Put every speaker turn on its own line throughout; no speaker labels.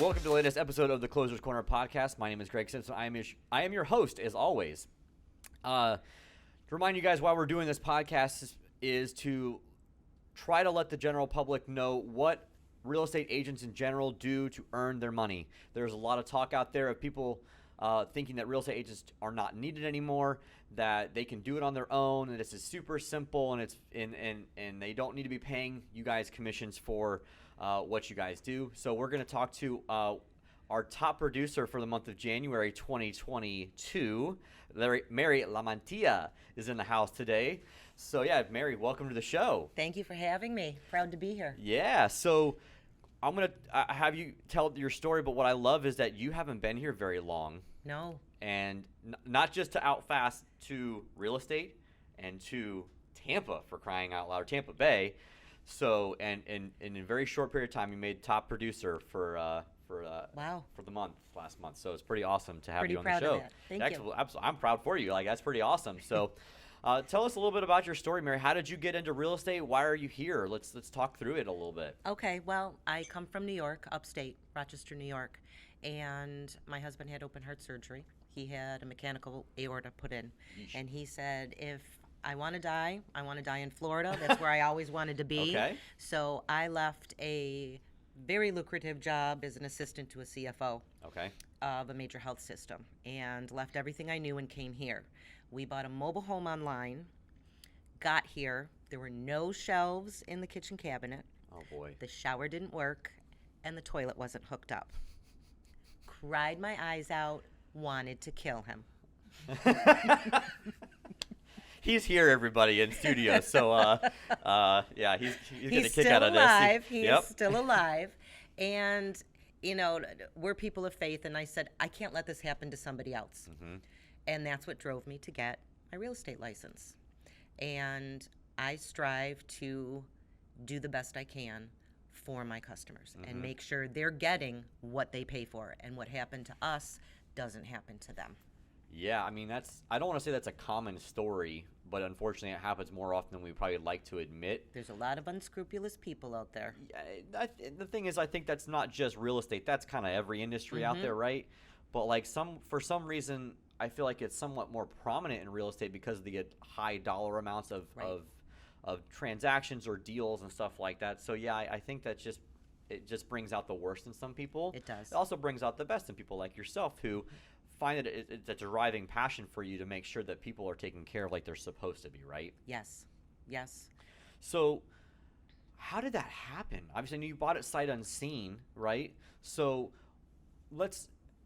Welcome to the latest episode of the Closer's Corner podcast. My name is Greg Simpson. I am your host, as always. To remind you guys why we're doing this podcast is to try to let the general public know what real estate agents in general do to earn their money. There's a lot of talk out there of people thinking that real estate agents are not needed anymore, that they can do it on their own, and this is super simple, and and they don't need to be paying you guys commissions for what you guys do. So we're going to talk to our top producer for the month of January 2022. Mary LaMantia is in the house today. So yeah, Mary, welcome to the show.
Thank you for having me. Proud to be here.
Yeah, so I'm going to have you tell your story, but what I love is that you haven't been here very long.
No.
And not just to Outfast to real estate and to Tampa, for crying out loud, or Tampa Bay. So, and in a very short period of time, you made top producer for the month last month. So it's pretty awesome to have you on the show.
Pretty proud of that. Thank you.
I'm proud for you. Like, that's pretty awesome. So, tell us a little bit about your story, Mary. How did you get into real estate? Why are you here? Let's talk through it a little bit.
Okay, well, I come from New York, upstate, Rochester, New York, and my husband had open heart surgery. He had a mechanical aorta put in, and he said, if I want to die in Florida. That's where I always wanted to be.
Okay.
So I left a very lucrative job as an assistant to a CFO of a major health system, and left everything I knew and came here. We bought a mobile home online, got here. There were no shelves in the kitchen cabinet.
Oh, boy.
The shower didn't work, and the toilet wasn't hooked up. Cried my eyes out, wanted to kill him.
He's here, everybody, in studio. So, yeah, he's getting a kick out of
alive.
this.
He's still alive. And, you know, we're people of faith. And I said, I can't let this happen to somebody else. Mm-hmm. And that's what drove me to get my real estate license. And I strive to do the best I can for my customers and make sure they're getting what they pay for. And what happened to us doesn't happen to them.
Yeah, I mean, I don't want to say that's a common story, but unfortunately it happens more often than we probably like to admit.
There's a lot of unscrupulous people out there.
Yeah, the thing is, I think that's not just real estate. That's kind of every industry out there, right? But like for some reason, I feel like it's somewhat more prominent in real estate because of the high dollar amounts of transactions or deals and stuff like that. So yeah, I think that it just brings out the worst in some people.
It does.
It also brings out the best in people like yourself who find that it's a driving passion for you to make sure that people are taken care of like they're supposed to be, right?
Yes. Yes.
So how did that happen? Obviously, I knew you bought it sight unseen, right? So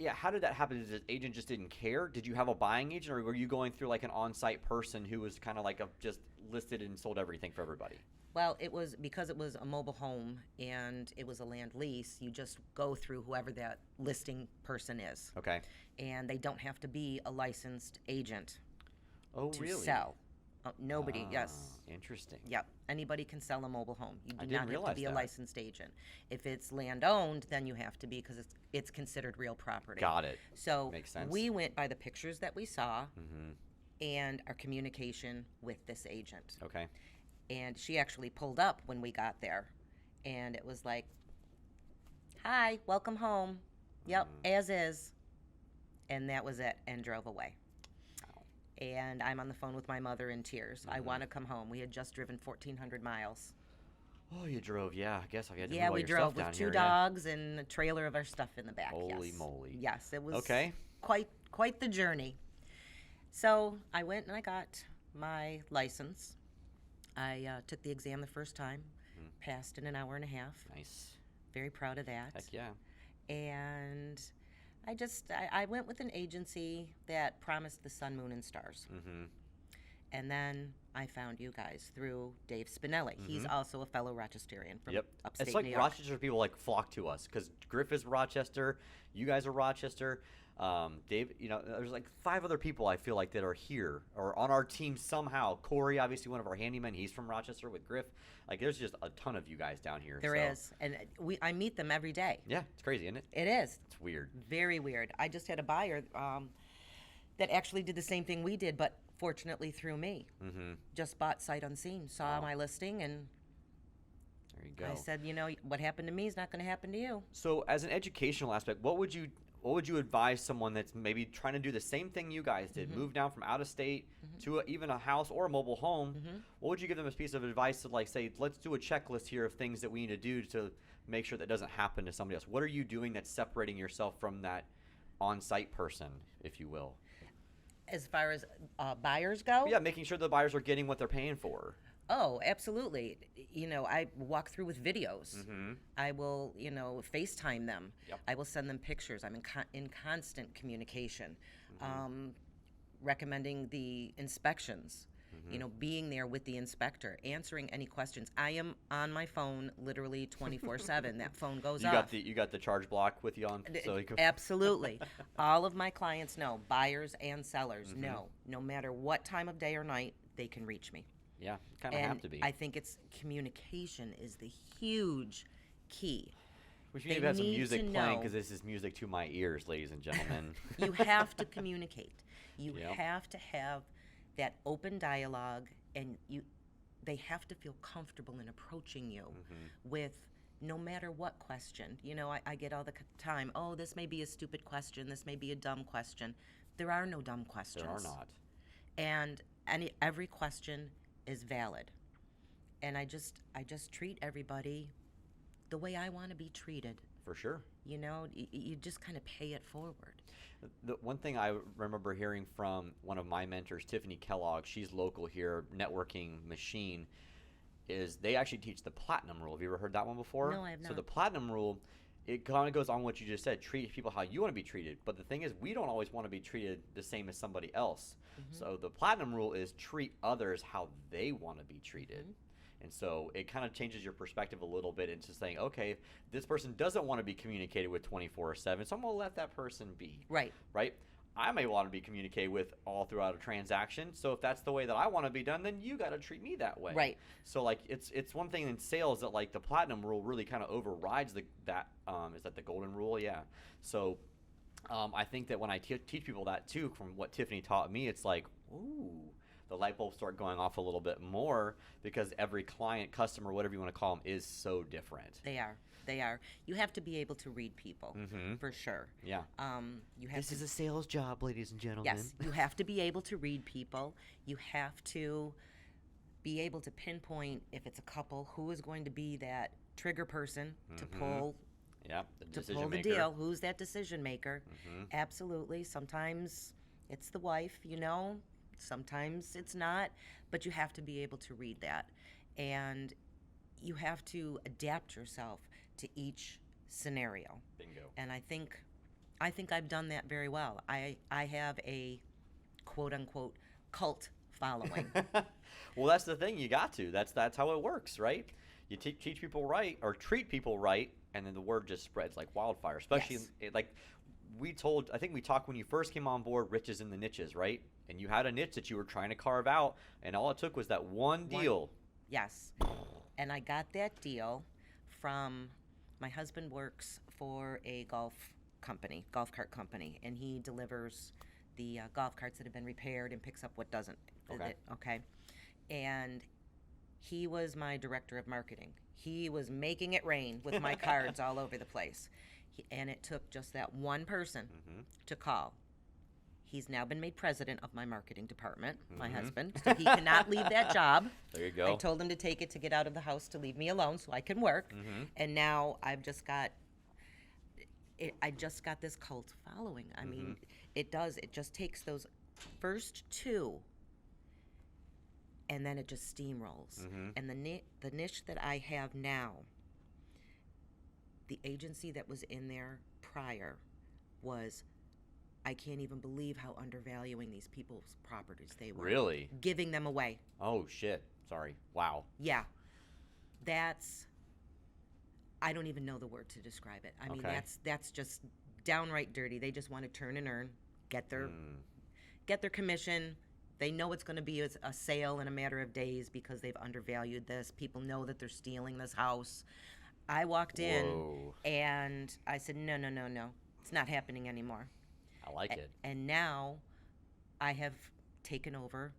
how did that happen? Did the agent just didn't care? Did you have a buying agent, or were you going through like an on-site person who was kind of like just listed and sold everything for everybody?
Well, it was because it was a mobile home and it was a land lease. You just go through whoever that listing person is.
Okay.
And they don't have to be a licensed agent to
really?
sell. Nobody, yes.
Interesting.
Yep. Anybody can sell a mobile home. You do
I didn't
not have to
realize
be
that.
a licensed agent. If it's land owned, then you have to be because it's considered real property.
Got it.
So
Makes sense.
we went by the pictures that we saw and our communication with this agent.
Okay.
And she actually pulled up when we got there. And it was like, hi, welcome home. Yep, as is. And that was it, and drove away.
Wow.
And I'm on the phone with my mother in tears. I want to come home. We had just driven 1,400 miles.
Oh, you drove, yeah. I guess I had to
Yeah,
move all
we
your
drove
stuff
with
down
two
here,
dogs and a trailer of our stuff in the back.
Holy
yes.
moly.
Yes, it was
Okay.
quite the journey. So I went and I got my license. I took the exam the first time, passed in an hour and a half.
Nice.
Very proud of that.
Heck yeah.
And I went with an agency that promised the sun, moon, and stars.
Mm-hmm.
And then I found you guys through Dave Spinelli. He's also a fellow Rochesterian from upstate
It's like
New York.
Rochester people like flock to us because Griff is Rochester, you guys are Rochester. Dave, there's like 5 other people I feel like that are here or on our team somehow. Corey, obviously one of our handymen, he's from Rochester with Griff. Like there's just a ton of you guys down here.
There is, and I meet them every day.
Yeah, it's crazy, isn't it?
It is.
It's weird.
Very weird. I just had a buyer that actually did the same thing we did, but fortunately through me. Mm-hmm. Just bought sight unseen, saw my listing, and
There you go.
I said, what happened to me is not going to happen to you.
So as an educational aspect, what would you advise someone that's maybe trying to do the same thing you guys did, move down from out of state to even a house or a mobile home? What would you give them as a piece of advice to, like, say, let's do a checklist here of things that we need to do to make sure that doesn't happen to somebody else? What are you doing that's separating yourself from that on-site person, if you will?
As far as buyers go?
Yeah, making sure the buyers are getting what they're paying for.
Oh, absolutely. I walk through with videos. I will, FaceTime them.
Yep.
I will send them pictures. I'm in constant communication, recommending the inspections, being there with the inspector, answering any questions. I am on my phone literally 24/7. That phone goes off.
You got the charge block with you on? So you can...
Absolutely. All of my clients know, buyers and sellers know, no matter what time of day or night, they can reach me.
Yeah, kind of have to be.
I think communication is the huge key.
We should maybe have some music playing, because this is music to my ears, ladies and gentlemen.
You have to communicate. You
Yep.
have to have that open dialogue, and they have to feel comfortable in approaching you with no matter what question. I get all the time, oh, this may be a stupid question, this may be a dumb question. There are no dumb questions.
There are not.
And every question is valid. And I just treat everybody the way I want to be treated.
For sure.
You just kind of pay it forward.
The one thing I remember hearing from one of my mentors, Tiffany Kellogg, she's local here, networking machine, is they actually teach the platinum rule. Have you ever heard that one before?
No, I have not.
So the platinum rule, it kind of goes on what you just said, treat people how you want to be treated. But the thing is, we don't always want to be treated the same as somebody else. So the platinum rule is treat others how they want to be treated. And so it kind of changes your perspective a little bit into saying, okay, this person doesn't want to be communicated with 24/7, so I'm going to let that person be.
Right.
Right? I may want to be communicated with all throughout a transaction, so if that's the way that I want to be done, then you got to treat me that way.
Right.
So, like, it's one thing in sales that, like, the platinum rule really kind of overrides is that the golden rule? Yeah. So I think that when I teach people that too, from what Tiffany taught me, it's like, ooh, the light bulbs start going off a little bit more, because every client, customer, whatever you want to call them, is so different.
They are. You have to be able to read people, for sure.
Yeah. This is a sales job, ladies and gentlemen.
Yes, you have to be able to read people. You have to be able to pinpoint, if it's a couple, who is going to be that trigger person to pull.
Yeah,
to pull the deal. Who's that decision maker? Absolutely. Sometimes it's the wife, Sometimes it's not, but you have to be able to read that. And you have to adapt yourself to each scenario.
Bingo.
And I think I've done that very well. I have a quote unquote cult following.
Well, that's the thing. You got to. That's how it works, right? You teach people right, or treat people right, and then the word just spreads like wildfire. Especially like I think we talked when you first came on board, riches in the niches, right? And you had a niche that you were trying to carve out, and all it took was that one deal.
Yes. And I got that deal from, my husband works for a golf cart company, and he delivers the golf carts that have been repaired and picks up what doesn't. Okay. And he was my director of marketing. He was making it rain with my cards all over the place. And it took just that one person to call. He's now been made president of my marketing department, my husband, so he cannot leave that job.
There you go.
I told him to take it to get out of the house, to leave me alone so I can work. And now I just got this cult following. I mean, it just takes those first two, and then it just steamrolls. And the niche that I have now, the agency that was in there prior was, I can't even believe how undervaluing these people's properties they were.
Really?
Giving them away.
Oh, shit. Sorry. Wow.
Yeah. I don't even know the word to describe it. I mean, that's just downright dirty. They just want to turn and earn, get their commission. They know it's going to be a sale in a matter of days because they've undervalued this. People know that they're stealing this house. I walked in and I said, no. It's not happening anymore.
I like it.
And now I have taken over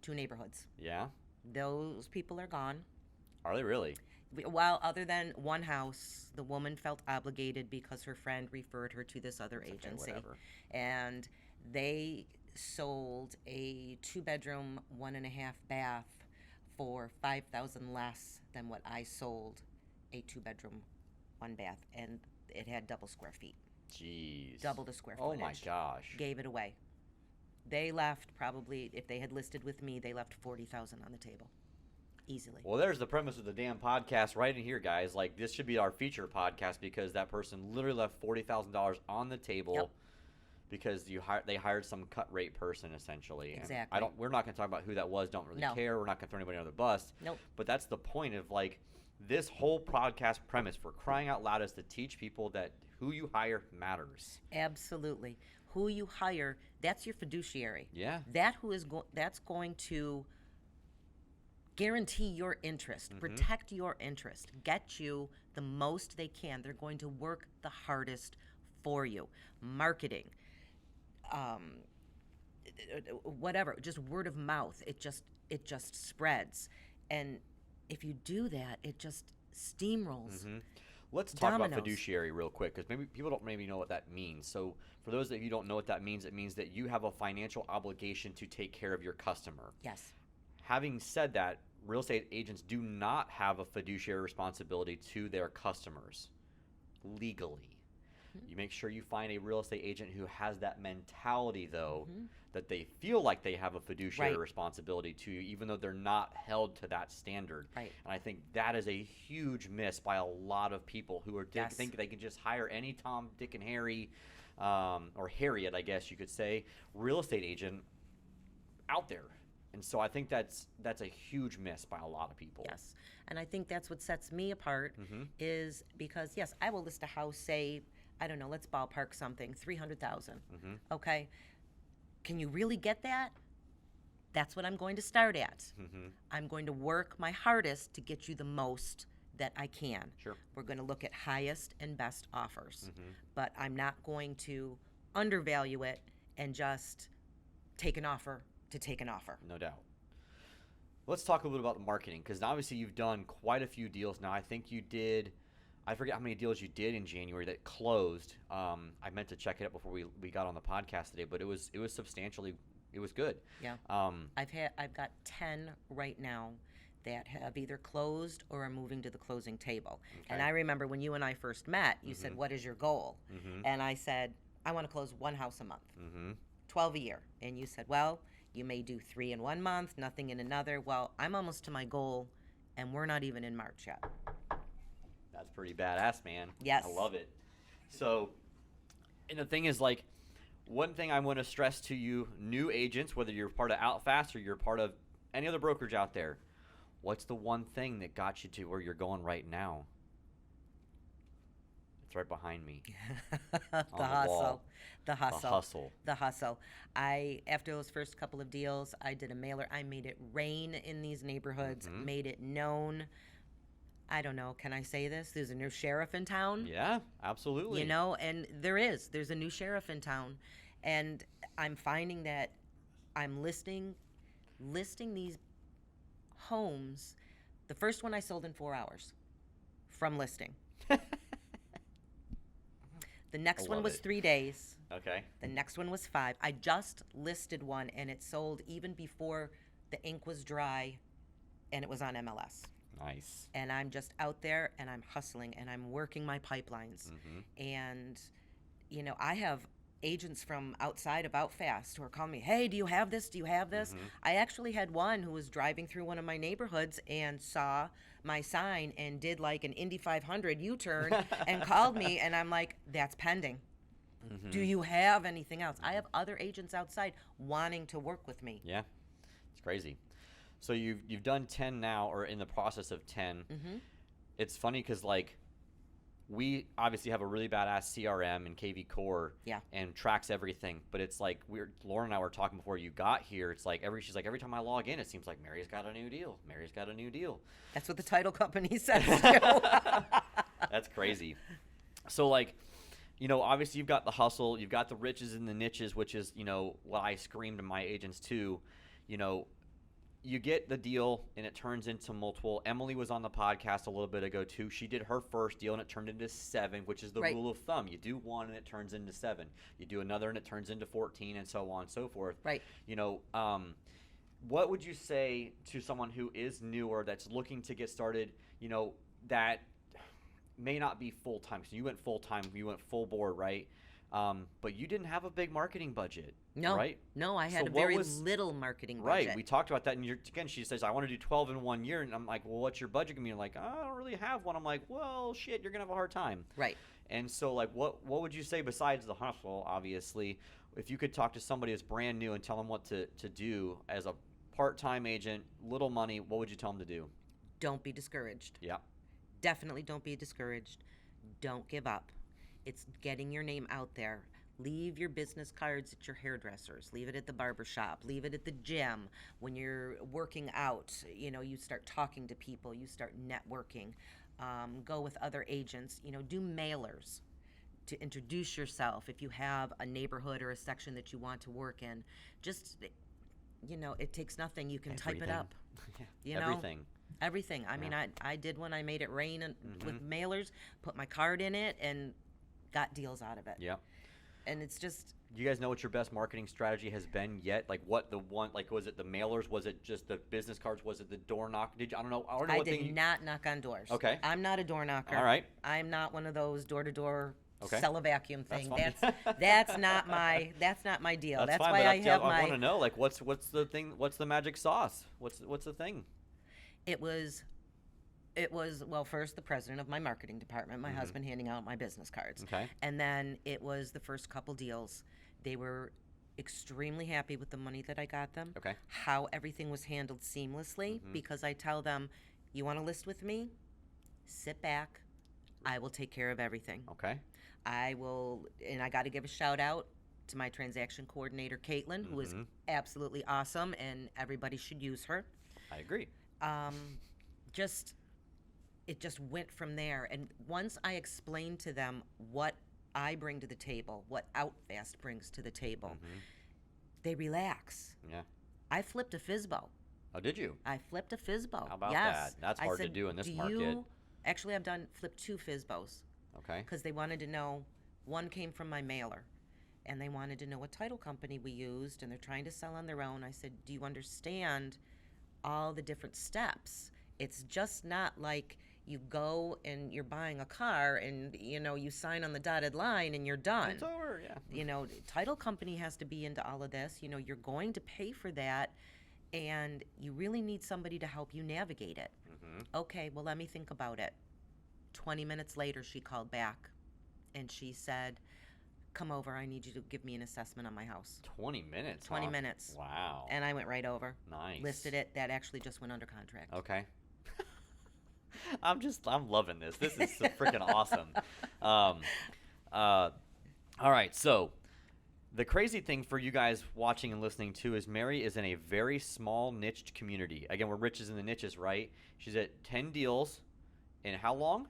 2 neighborhoods.
Yeah?
Those people are gone.
Are they really?
Well, other than one house, the woman felt obligated because her friend referred her to this other agency.
whatever.
And they sold a 2-bedroom, 1.5 bath for $5,000 less than what I sold a 2-bedroom, 1 bath, and it had double square feet.
Jeez.
Double the square
Oh
footage.
my gosh.
Gave it away. They left probably, if they had listed with me, they left $40,000 on the table. Easily.
Well, there's the premise of the damn podcast right in here, guys. Like, this should be our feature podcast because that person literally left $40,000 on the table.
Yep.
Because they hired some cut rate person essentially.
Exactly.
And we're not going to talk about who that was. Don't really
No.
care. We're not going to throw anybody under the bus.
Nope.
But that's the point of like this whole podcast premise for crying out loud is to teach people that who you hire matters.
Absolutely. Who you hire, that's your fiduciary.
Yeah.
That's going to guarantee your interest, protect your interest, get you the most they can. They're going to work the hardest for you. Marketing, whatever, just word of mouth. It just spreads, and if you do that, it just steamrolls.
Let's talk about
Dominoes.
fiduciary real quick because maybe people don't maybe know what that means. So for those of you who don't know what that means, it means that you have a financial obligation to take care of your customer.
Yes.
Having said that, real estate agents do not have a fiduciary responsibility to their customers legally. You make sure you find a real estate agent who has that mentality, though, that they feel like they have a fiduciary responsibility to you, even though they're not held to that standard.
Right.
And I think that is a huge miss by a lot of people who think they can just hire any Tom, Dick, and Harry, or Harriet, I guess you could say, real estate agent out there. And so I think that's a huge miss by a lot of people.
Yes. And I think that's what sets me apart is because, yes, I will list a house, say, I don't know, let's ballpark something, 300,000. Okay. Can you really get that? That's what I'm going to start at. I'm going to work my hardest to get you the most that I can.
Sure.
We're going to look at highest and best offers. But I'm not going to undervalue it and just take an offer to take an offer.
No doubt. Let's talk a little bit about the marketing because obviously you've done quite a few deals now. I think you did, I forget how many deals you did in January that closed. I meant to check it out before we got on the podcast today, but it was substantially, it was good.
Yeah. I've got 10 right now that have either closed or are moving to the closing table.
Okay.
And I remember when you and I first met, you said, "What is your goal?" And I said, "I want to close one house a month, 12 a year." And you said, "Well, you may do 3 in one month, nothing in another." Well, I'm almost to my goal, and we're not even in March yet.
That's pretty badass, man.
Yes.
I love it. So, and the thing is, like, one thing I want to stress to you, new agents, whether you're part of Outfast or you're part of any other brokerage out there, what's the one thing that got you to where you're going right now? It's right behind me.
The hustle. The hustle.
The hustle.
The hustle. After those first couple of deals, I did a mailer. I made it rain in these neighborhoods, made it known. I don't know, can I say this? There's a new sheriff in town.
Yeah, absolutely.
You know, and there's a new sheriff in town. And I'm finding that I'm listing these homes. The first one I sold in 4 hours from listing. The next one was 3 days.
Okay.
The next one was 5. I just listed one, and it sold even before the ink was dry, and it was on MLS.
Nice.
And I'm just out there, and I'm hustling, and I'm working my pipelines. And, you know, I have agents from outside of Outfast who are calling me, "Hey, do you have this? Do you have this?" I actually had one who was driving through one of my neighborhoods and saw my sign and did like an Indy 500 U-turn and called me, and I'm like, "That's pending. Do you have anything else?" I have other agents outside wanting to work with me.
Yeah, it's crazy. So you've done 10 now, or in the process of 10. It's funny because like we obviously have a really badass CRM and KV Core, and tracks everything. But it's like Lauren and I were talking before you got here. It's like every time I log in, it seems like Mary's got a new deal. Mary's got a new deal.
That's what the title company says too.
That's crazy. So like, you know, obviously you've got the hustle, you've got the riches and the niches, which is, you know, what I scream to my agents too. You know, you get the deal and it turns into multiple. Emily was on the podcast a little bit ago too. She did her first deal and it turned into 7, which is the
Right.
rule of thumb. You do one and it turns into 7. You do another and it turns into 14, and so on and so forth.
Right.
You know, what would you say to someone who is newer that's looking to get started, you know, that may not be full-time? So you went full-time, you went full board, right? But you didn't have a big marketing budget,
No,
right?
no, I had
So
a
what
very
was-
little marketing budget.
Right, we talked about that, and again, she says, I want to do 12 in 1 year, and I'm like, well, what's your budget going to be? Like, oh, I don't really have one. I'm like, well, shit, you're going to have a hard time.
Right.
And so, like, what would you say besides the hustle, obviously, if you could talk to somebody that's brand new and tell them what to do as a part-time agent, little money, what would you tell them to do?
Don't be discouraged.
Yeah.
Definitely don't be discouraged. Don't give up. It's getting your name out there. Leave your business cards at your hairdressers. Leave it at the barber shop. Leave it at the gym. When you're working out, you know, you start talking to people. You start networking. Go with other agents. You know, do mailers to introduce yourself. If you have a neighborhood or a section that you want to work in, just, you know, it takes nothing. You can type it
Everything.
up.
Yeah,
You know?
everything.
Everything. I mean, I did one. I made it rain with mailers, put my card in it, and got deals out of it.
Yeah.
And it's just,
Do you guys know what your best marketing strategy has been yet? Like, what the one, like, was it the mailers? Was it just the business cards? Was it the door knock? I don't know. I don't know
I
what
did
thing.
not knock on doors.
Okay.
I'm not a door knocker.
All right.
I'm not one of those door-to-door
Okay.
sell a vacuum
That's
thing.
fine.
That's not my deal. That's
fine,
why
but
I have
I
my.
want to know, like, what's the thing? What's the magic sauce? What's the thing?
It was well, first the president of my marketing department, my husband handing out my business cards.
Okay.
And then it was the first couple deals. They were extremely happy with the money that I got them.
Okay.
How everything was handled seamlessly, because I tell them, you want to list with me? Sit back. I will take care of everything.
Okay.
I will, and I got to give a shout out to my transaction coordinator, Caitlin, who is absolutely awesome, and everybody should use her.
I agree.
It just went from there. And once I explained to them what I bring to the table, what OutFast brings to the table, they relax.
Yeah.
I flipped a FSBO.
Oh, did you?
I flipped a FSBO.
How about
yes.
that? That's
I
hard to
said,
do in this
"Do
market."
you-" Actually, I've flipped 2 FSBOs
Okay.
because they wanted to know. One came from my mailer, and they wanted to know what title company we used, and they're trying to sell on their own. I said, do you understand all the different steps? It's just not like you go and you're buying a car and, you know, you sign on the dotted line and you're done.
It's over. Yeah.
You know, title company has to be into all of this. You know, you're going to pay for that, and you really need somebody to help you navigate it. Okay, well, let me think about it. 20 minutes later, she called back, and she said, come over. I need you to give me an assessment on my house.
20 minutes.
20
huh?
minutes.
Wow.
And I went right over.
Nice.
Listed it. That actually just went under contract.
Okay. I'm loving this. This is so freaking awesome. All right. So the crazy thing for you guys watching and listening too is Mary is in a very small niched community. Again, we're riches in the niches, right? She's at 10 deals in how long?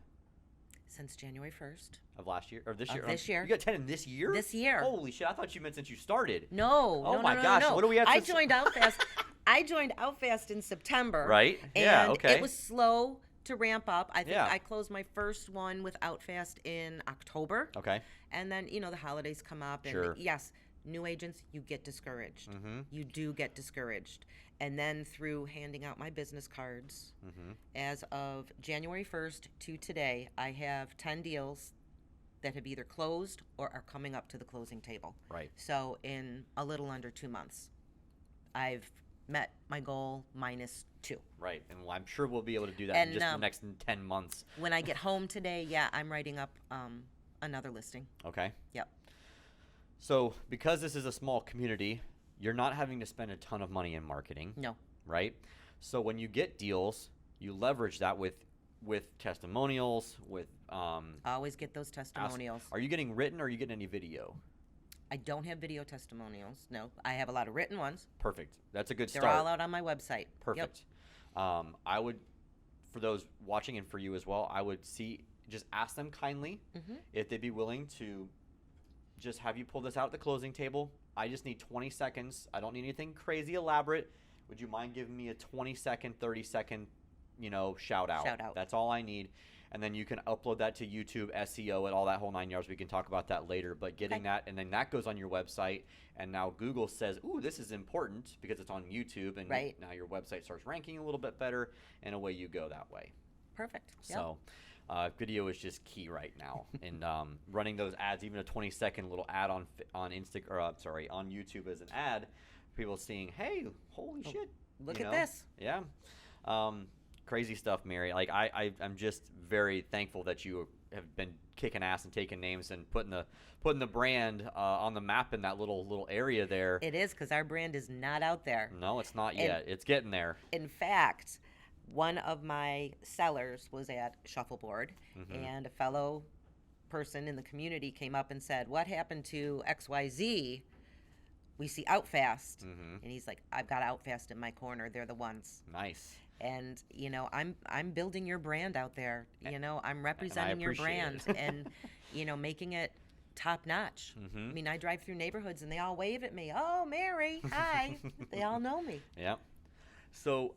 Since January 1st.
Of last year or this
Of
year?
this year.
You got 10 in this year?
This year.
Holy shit! I thought you meant since you started.
No.
Oh
no,
my
no,
gosh,
No.
what do we have
I
since-
joined OutFast. I joined OutFast in September.
Right?
And
Yeah, okay.
it was slow to ramp up. I think
Yeah.
I closed my first one with OutFast in October.
Okay.
And then, you know, the holidays come up. And
Sure.
yes, new agents, you get discouraged. You do get discouraged. And then through handing out my business cards, as of January 1st to today, I have 10 deals that have either closed or are coming up to the closing table.
Right.
So in a little under 2 months, I've met my goal minus 2.
Right. And I'm sure we'll be able to do that in
And,
just the next 10 months.
When I get home today, yeah, I'm writing up another listing.
Okay.
Yep.
So because this is a small community, you're not having to spend a ton of money in marketing.
No.
Right? So when you get deals, you leverage that with testimonials, with
Always get those testimonials.
Are you getting written or are you getting any video?
I don't have video testimonials. No, I have a lot of written ones.
Perfect. That's a good
They're
start.
all out on my website. Yep.
Perfect. I would, for those watching and for you as well, I would just ask them kindly if they'd be willing to just have you pull this out at the closing table. I just need 20 seconds. I don't need anything crazy elaborate. would you mind giving me a 20-second, 30-second, shout out?
Shout out.
That's all I need. And then you can upload that to YouTube, SEO, and all that whole 9 yards. We can talk about that later. But getting that, and then that goes on your website. And now Google says, ooh, this is important because it's on YouTube. And now your website starts ranking a little bit better. And away you go that way.
Perfect.
So video is just key right now. And running those ads, even a 20-second little ad on on YouTube as an ad, people seeing, hey, holy shit.
Look at this.
Yeah. Crazy stuff, Mary. Like I'm just very thankful that you have been kicking ass and taking names and putting the brand on the map in that little area there.
It is, because our brand is not out there.
No, it's not yet. It's getting there.
In fact, one of my sellers was at Shuffleboard, and a fellow person in the community came up and said, "What happened to XYZ? We see Outfast." And he's like, "I've got Outfast in my corner. They're the ones."
Nice.
And I'm building your brand out there. I'm representing your brand and making it top notch. I mean, I drive through neighborhoods and they all wave at me. "Oh, Mary, hi." They all know me.
Yeah. So,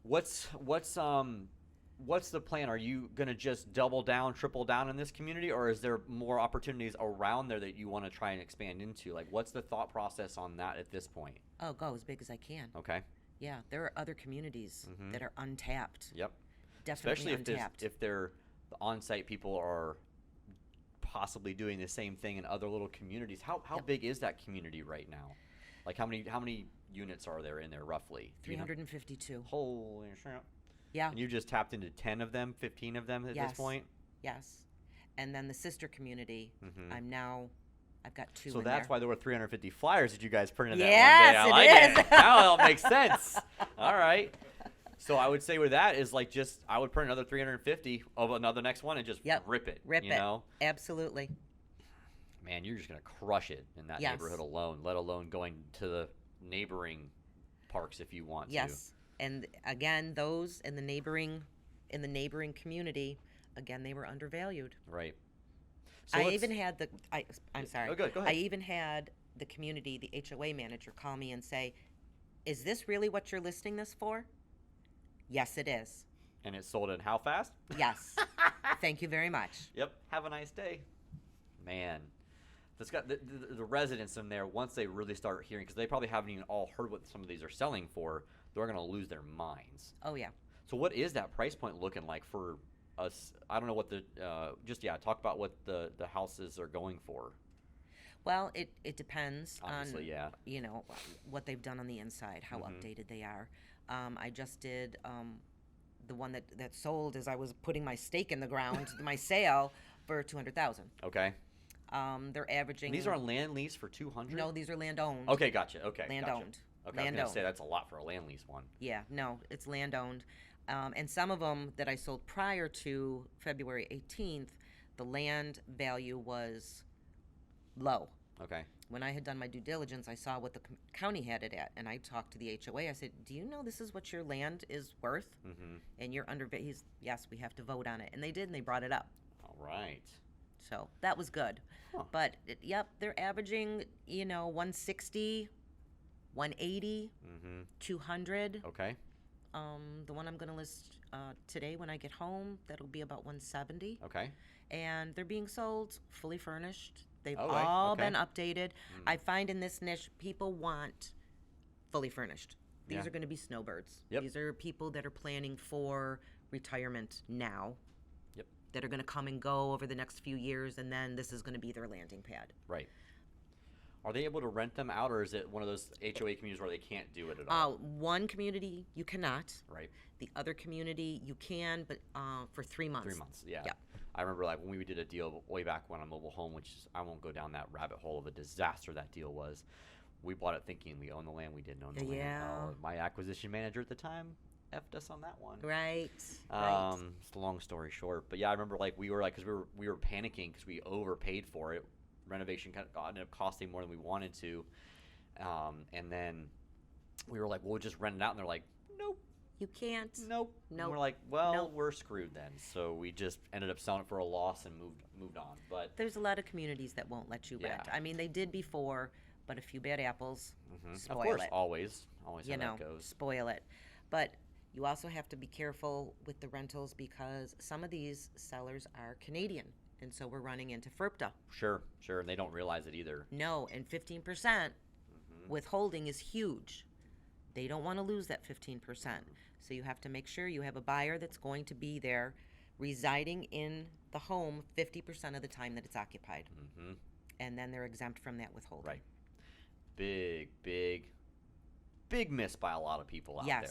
what's the plan? Are you going to just double down, triple down in this community, or is there more opportunities around there that you want to try and expand into? Like, what's the thought process on that at this point?
Oh, go as big as I can.
Okay.
Yeah, there are other communities that are untapped.
Yep.
Definitely untapped.
Especially if the on-site people are possibly doing the same thing in other little communities. How big is that community right now? Like, how many units are there in there roughly?
352.
Holy shit.
Yeah.
And you just tapped into 10 of them, 15 of them at this point?
Yes. And then the sister community, I've got 2
So
in
that's
there.
why there were 350 flyers that you guys printed
Yes,
that one day. I like
it
it. Now it all makes sense. All right. So I would say with that is like I would print another 350 of another next one and just rip it.
Rip it. Absolutely.
Man, you're just going to crush it in that neighborhood alone, let alone going to the neighboring parks if you want to.
Yes. And again, those in the neighboring community, again, they were undervalued.
Right. So
I even had I'm sorry.
Oh, good. Go ahead.
I even had the community, the HOA manager, call me and say, "Is this really what you're listing this for?" "Yes, it is."
And it sold in how fast?
Yes. Thank you very much.
Yep. Have a nice day. Man. That's got the residents in there, once they really start hearing, because they probably haven't even all heard what some of these are selling for, they're going to lose their minds.
Oh, yeah.
So what is that price point looking like for us? I don't know what talk about what the houses are going for.
Well, it depends
Obviously,
on, what they've done on the inside, how updated they are. I just did the one that sold as I was putting my stake in the ground, my sale, for $200,000.
Okay.
They're averaging.
These are on land lease for $200,000?
No, these are land owned.
Okay, gotcha. Okay,
land
gotcha.
owned.
Okay, I was going to say that's a lot for a land lease one.
Yeah, no, it's land owned. And some of them that I sold prior to February 18th, the land value was low.
Okay.
When I had done my due diligence, I saw what the county had it at, and I talked to the HOA. I said, "Do you know this is what your land is worth?" And you're yes, we have to vote on it. And they did, and they brought it up.
All right.
So that was good.
Huh.
But, they're averaging, 160, 180, 200.
Okay.
The one I'm going to list today when I get home, that'll be about 170.
Okay.
And they're being sold fully furnished. They've
Oh, right.
all
Okay.
been updated. I find in this niche, people want fully furnished. These
Yeah.
are going to be snowbirds.
Yep.
These are people that are planning for retirement now.
Yep.
That are going to come and go over the next few years, and then this is going to be their landing pad.
Right. Are they able to rent them out, or is it one of those HOA communities where they can't do it at all?
One community you cannot.
Right.
The other community you can, but for 3 months.
3 months, yeah.
Yeah.
I remember when we did a deal way back when on mobile home, which I won't go down that rabbit hole of a disaster that deal was. We bought it thinking we owned the land. We didn't own the land.
Yeah.
My acquisition manager at the time effed us on that one.
Right.
It's a long story short, but yeah, I remember we were because we were panicking because we overpaid for it. Renovation ended up costing more than we wanted to, and then we were like, "Well, we'll just rent it out," and they're like, "Nope."
You can't.
Nope.
Nope.
And we're like, well,
Nope.
we're screwed then. So we just ended up selling it for a loss and moved on. But
There's a lot of communities that won't let you rent.
Yeah.
I mean, they did before, but a few bad apples
of
spoil
course,
it.
always. always
you
how
know,
that goes.
spoil it. But you also have to be careful with the rentals because some of these sellers are Canadian, and so we're running into FERPTA.
Sure, and they don't realize it either.
No, and 15% withholding is huge. They don't want to lose that 15%. So you have to make sure you have a buyer that's going to be there residing in the home 50% of the time that it's occupied. And then they're exempt from that withholding.
Right. Big miss by a lot of people out there.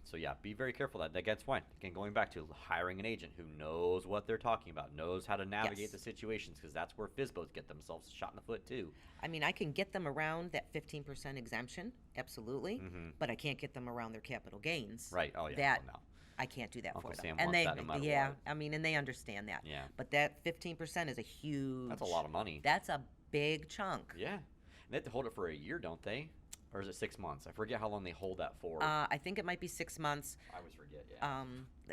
So yeah, be very careful. That's why, again, going back to hiring an agent who knows what they're talking about, knows how to navigate the situations, because that's where FSBOs get themselves shot in the foot too.
I mean, I can get them around that 15% exemption, absolutely, but I can't get them around their capital gains.
Right. Oh yeah.
That
no.
I can't do that
Uncle
for them.
Sam
And
wants
they,
that no matter
yeah,
what.
I mean, and they understand that.
Yeah.
But that 15% is a huge.
That's a lot of money.
That's a big chunk.
Yeah. And they have to hold it for a year, don't they? Or is it 6 months? I forget how long they hold that for.
I think it might be 6 months.
I always forget. Yeah.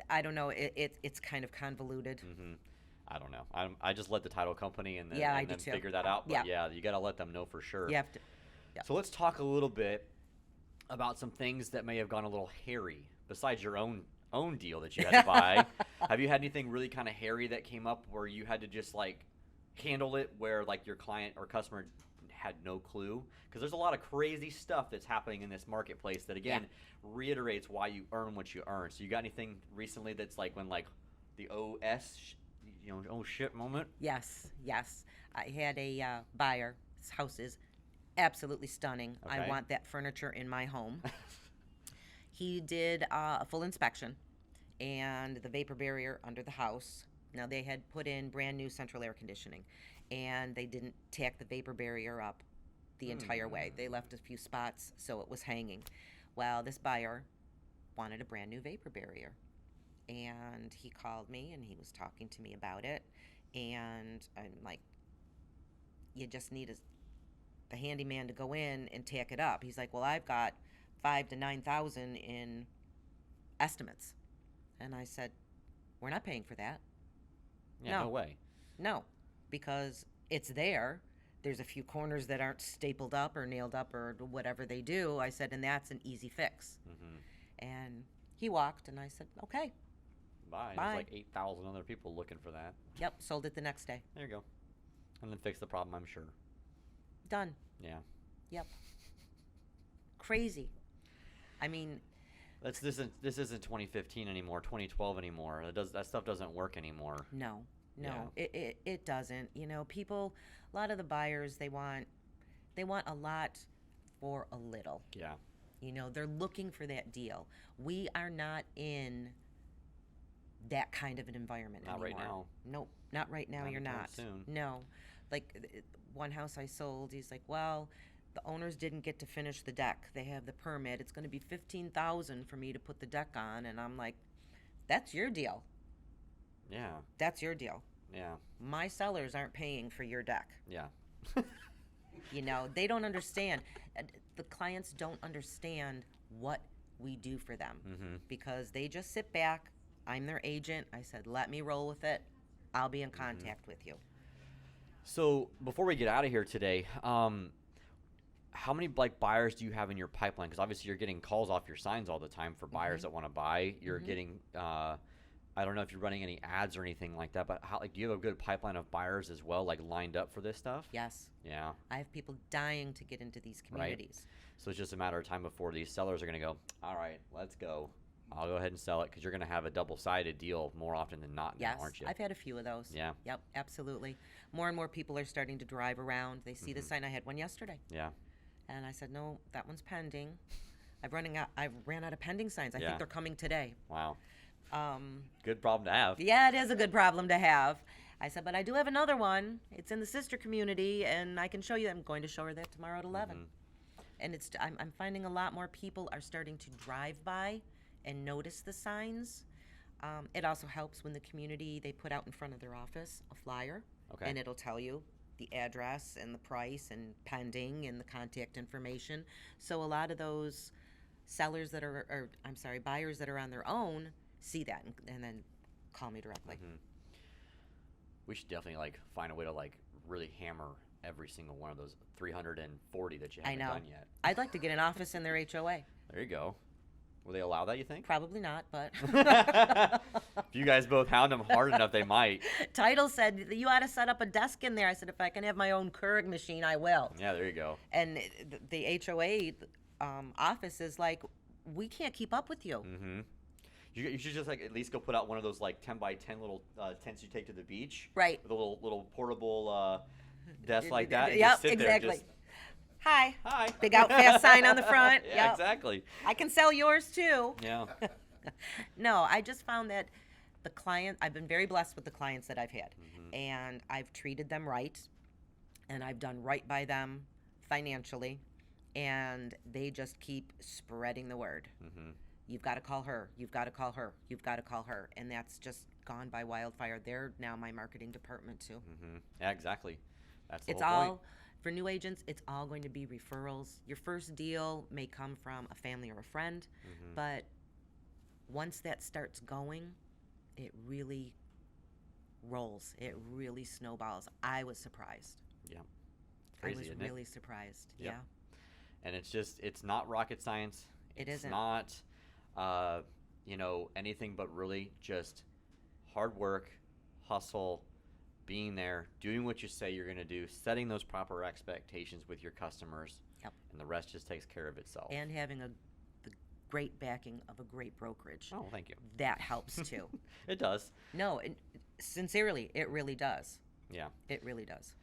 I don't know. It's kind of convoluted.
I don't know. I just let the title company and then,
Yeah, I
and
do
then
too.
figure that out. But
Yeah.
you got to let them know for sure.
You have to. Yeah.
So let's talk a little bit about some things that may have gone a little hairy besides your own deal that you had to buy. Have you had anything really kind of hairy that came up where you had to just like handle it, where like your client or customer had no clue? Because there's a lot of crazy stuff that's happening in this marketplace that again reiterates why you earn what you earn. So you got anything recently that's like when like the oh shit moment?
Yes. I had a buyer. His house is absolutely stunning.
Okay.
I want that furniture in my home. He did a full inspection and the vapor barrier under the house. Now, they had put in brand new central air conditioning, and they didn't tack the vapor barrier up the entire way. They left a few spots, so it was hanging. Well, this buyer wanted a brand new vapor barrier, and he called me, and he was talking to me about it, and I'm like, you just need the handyman to go in and tack it up. He's like, well, I've got $5,000 to $9,000 in estimates. And I said, we're not paying for that.
Yeah, no way.
No, because it's there. There's a few corners that aren't stapled up or nailed up or whatever they do. I said, and that's an easy fix. And he walked, and I said, okay.
Bye. There's like 8,000 other people looking for that.
Yep, sold it the next day.
There you go. And then fix the problem, I'm sure.
Done.
Yeah.
Yep. Crazy. I mean,
This isn't 2015 anymore, 2012 anymore. That stuff doesn't work anymore.
no,
Yeah.
it doesn't. You know, people, a lot of the buyers, they want a lot for a little.
Yeah.
You know, they're looking for that deal. We are not in that kind of an environment
Not
anymore.
right now.
Nope, not right now.
Not
You're
anytime
not.
soon.
No, like one house I sold, he's like, well, the owners didn't get to finish the deck. They have the permit. It's going to be $15,000 for me to put the deck on, and I'm like, that's your deal.
Yeah.
That's your deal.
Yeah.
My sellers aren't paying for your deck.
Yeah.
You know, they don't understand. The clients don't understand what we do for them because they just sit back. I'm their agent. I said, let me roll with it. I'll be in contact with you.
So before we get out of here today, how many buyers do you have in your pipeline? Because obviously you're getting calls off your signs all the time for buyers that want to buy. You're getting, I don't know if you're running any ads or anything like that, but do you have a good pipeline of buyers as well, like lined up for this stuff?
Yes.
Yeah.
I have people dying to get into these communities.
So it's just a matter of time before these sellers are going to go, all right, let's go. I'll go ahead and sell it, because you're going to have a double-sided deal more often than not now,
Yes,
aren't you?
I've had a few of those.
Yeah.
Yep, absolutely. More and more people are starting to drive around. They see the sign. I had one yesterday.
Yeah.
And I said, no, that one's pending. I ran out of pending signs. I
Yeah.
think they're coming today.
Wow. Good problem to have.
Yeah, it is a good problem to have. I said, but I do have another one. It's in the sister community, and I can show you. I'm going to show her that tomorrow at 11. And I'm finding a lot more people are starting to drive by and notice the signs. It also helps when the community, they put out in front of their office a flyer, and it'll tell you the address and the price and pending and the contact information. So a lot of those sellers that buyers that are on their own see that and then call me directly.
We should definitely find a way to really hammer every single one of those 340 that you
I
haven't
know.
done yet.
I'd like to get an office in their HOA.
There you go. Will they allow that, you think?
Probably not, but
If you guys both hound them hard enough, they might.
Title said you ought to set up a desk in there. I said, if I can have my own Keurig machine, I will.
Yeah, there you go.
And the HOA office is like, we can't keep up with you.
Mm-hmm. You should just like at least go put out one of those like 10 by 10 little tents you take to the beach.
Right.
With a little portable desk like that. And
Yep,
just sit
exactly.
There, just,
Hi.
Hi.
Big out fast sign on the front.
Yeah,
Yep.
exactly.
I can sell yours too.
Yeah.
No, I just found that I've been very blessed with the clients that I've had.
Mm-hmm.
And I've treated them right. And I've done right by them financially. And they just keep spreading the word.
Mm-hmm.
You've got to call her. You've got to call her. You've got to call her. And that's just gone by wildfire. They're now my marketing department too.
Mm-hmm. Yeah, exactly. That's the
It's
whole
all,
point.
for new agents, it's all going to be referrals. Your first deal may come from a family or a friend,
Mm-hmm.
but once that starts going, it really rolls. It really snowballs. I was surprised.
Yeah. Crazy,
I was
isn't
really
it?
surprised.
Yep.
Yeah.
And it's not rocket science.
It
It's
isn't.
not, anything but really just hard work, hustle, being there, doing what you say you're going to do, setting those proper expectations with your customers,
Yep.
and the rest just takes care of itself.
And having the great backing of a great brokerage.
Oh, thank you.
That helps too.
It does.
No, sincerely, it really does.
Yeah.
It really does.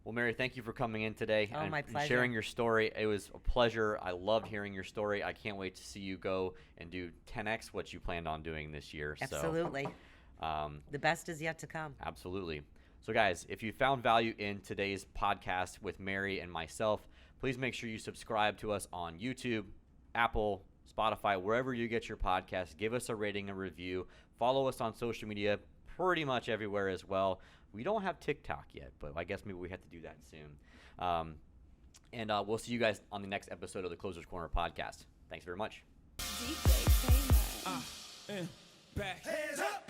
Well, Mary, thank you for coming in today
Oh,
and
my pleasure.
sharing your story. It was a pleasure. I loved hearing your story. I can't wait to see you go and do 10x what you planned on doing this year.
Absolutely.
So,
The best is yet to come.
absolutely. So, guys, if you found value in today's podcast with Mary and myself, please make sure you subscribe to us on YouTube, Apple, Spotify, wherever you get your podcast. Give us a rating and review. Follow us on social media pretty much everywhere as well. We don't have TikTok yet, but I guess maybe we have to do that soon. And we'll see you guys on the next episode of the Closers Corner podcast. Thanks very much.
DJ, say no.
Back. Hands up.